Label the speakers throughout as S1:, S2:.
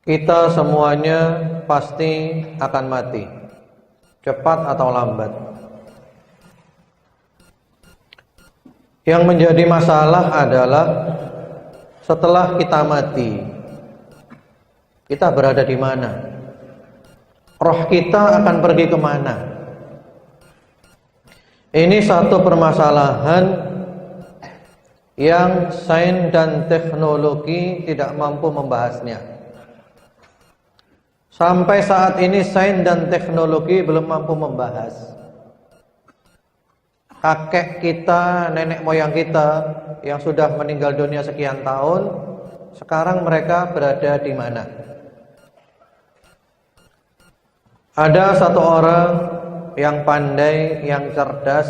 S1: Kita semuanya pasti akan mati, cepat atau lambat. Yang menjadi masalah adalah setelah kita mati, kita berada di mana? Roh kita akan pergi kemana? Ini satu permasalahan yang sains dan teknologi tidak mampu membahasnya. Sampai saat ini sains dan teknologi belum mampu membahas. Kakek kita, nenek moyang kita yang sudah meninggal dunia sekian tahun, sekarang mereka berada di mana? Ada satu orang yang pandai, yang cerdas,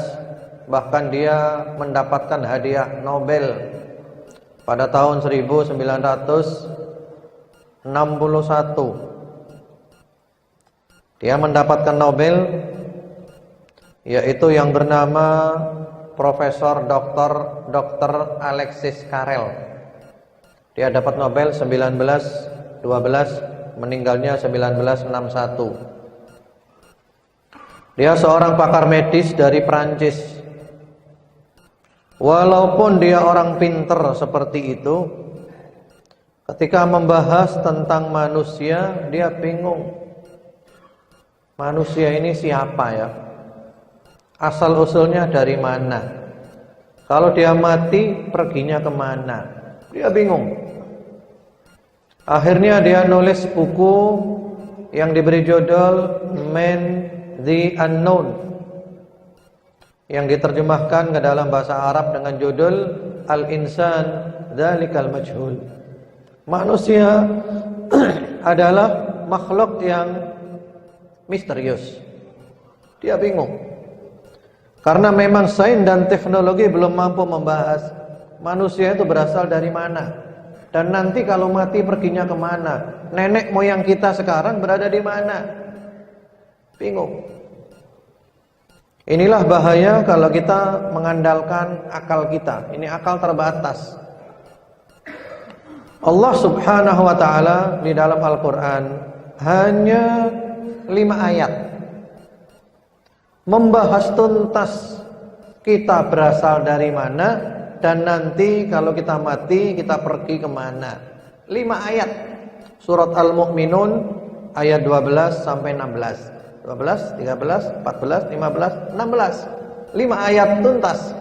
S1: bahkan dia mendapatkan hadiah Nobel pada tahun 1961. Dia mendapatkan Nobel, yaitu yang bernama Profesor Dr. Alexis Carrel. Dia dapat Nobel 1912, meninggalnya 1961. Dia seorang pakar medis dari Prancis. Walaupun dia orang pinter seperti itu, ketika membahas tentang manusia, dia bingung. Manusia ini siapa ya? Asal-usulnya dari mana? Kalau dia mati, perginya kemana? Dia bingung. Akhirnya dia nulis buku yang diberi judul Man the Unknown, yang diterjemahkan ke dalam bahasa Arab dengan judul Al-Insan Dzalikal Majhul. Manusia adalah makhluk yang misterius. Dia bingung. Karena memang sains dan teknologi belum mampu membahas manusia itu berasal dari mana, dan nanti kalau mati perginya kemana. Nenek moyang kita sekarang berada di mana? Bingung. Inilah bahaya kalau kita mengandalkan akal kita. Ini akal terbatas. Allah Subhanahu wa ta'ala di dalam Al-Quran hanya 5 ayat membahas tuntas kita berasal dari mana, dan nanti kalau kita mati kita pergi kemana. 5 ayat. Surat Al-Mu'minun ayat 12 sampai 16. 12, 13, 14, 15, 16. 5 ayat tuntas.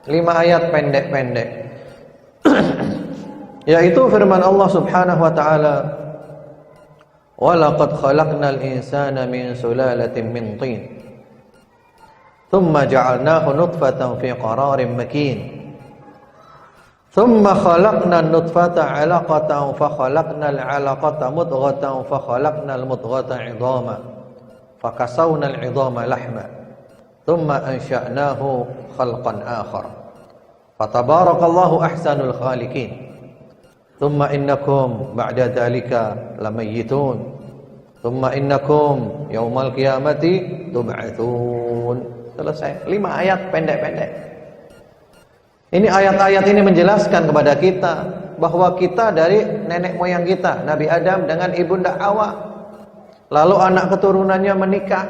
S1: 5 ayat pendek-pendek. Yaitu firman Allah Subhanahu wa ta'ala, وَلَقَدْ خَلَقْنَا الْإِنسَانَ مِنْ سُلَالَةٍ مِنْ طِينٍ ثُمَّ جَعَلْنَاهُ نُطْفَةً فِي قَرَارٍ مَكِينٍ ثُمَّ خَلَقْنَا النُّطْفَةَ عَلَقَةً فَخَلَقْنَا الْعَلَقَةَ مُضْغَةً فَخَلَقْنَا الْمُضْغَةَ عِظَامًا فَكَسَوْنَا الْعِظَامَ لَحْمًا ثُمَّ أَنشَأْنَاهُ خَلْقًا آخَرَ فَتَبَارَكَ اللَّهُ أَحْسَنُ الْخَالِقِينَ ثُمَّ إِنَّكُمْ بَعْدَ ذَلِكَ لَمَيِّتُونَ ثُمَّ إِنَّكُمْ يَوْمَ الْقِيَامَةِ تُبْعَثُونَ. Selesai. 5 ayat pendek-pendek. Ini ayat-ayat ini menjelaskan kepada kita bahwa kita dari nenek moyang kita, Nabi Adam dengan ibunda Hawa. Lalu anak keturunannya menikah,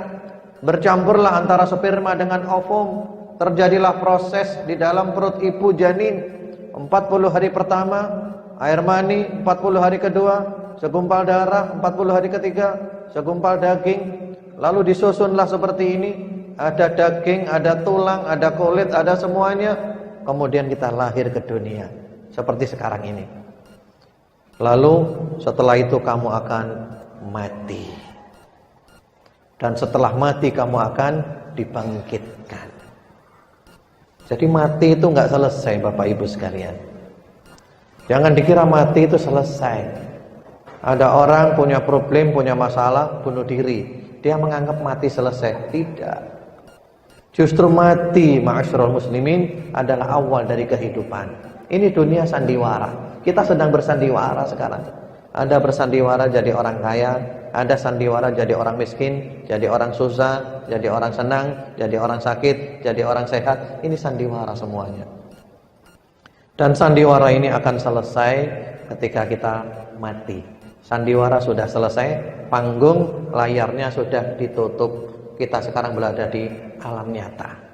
S1: bercampurlah antara sperma dengan ovum, terjadilah proses di dalam perut ibu janin. 40 hari pertama air mani, 40 hari kedua segumpal darah, 40 hari ketiga segumpal daging. Lalu disusunlah seperti ini, ada daging, ada tulang, ada kulit, ada semuanya. Kemudian kita lahir ke dunia seperti sekarang ini. Lalu setelah itu kamu akan mati, dan setelah mati kamu akan dibangkitkan. Jadi mati itu nggak selesai, Bapak Ibu sekalian. Jangan dikira mati itu selesai. Ada orang punya problem, punya masalah, bunuh diri, dia menganggap mati selesai. Tidak. Justru mati, ma'asyiral muslimin, adalah awal dari kehidupan. Ini dunia sandiwara. Kita sedang bersandiwara sekarang. Ada bersandiwara jadi orang kaya, ada sandiwara jadi orang miskin, jadi orang susah, jadi orang senang, jadi orang sakit, jadi orang sehat. Ini sandiwara semuanya. Dan sandiwara ini akan selesai ketika kita mati. Sandiwara sudah selesai, panggung layarnya sudah ditutup. Kita sekarang berada di alam nyata.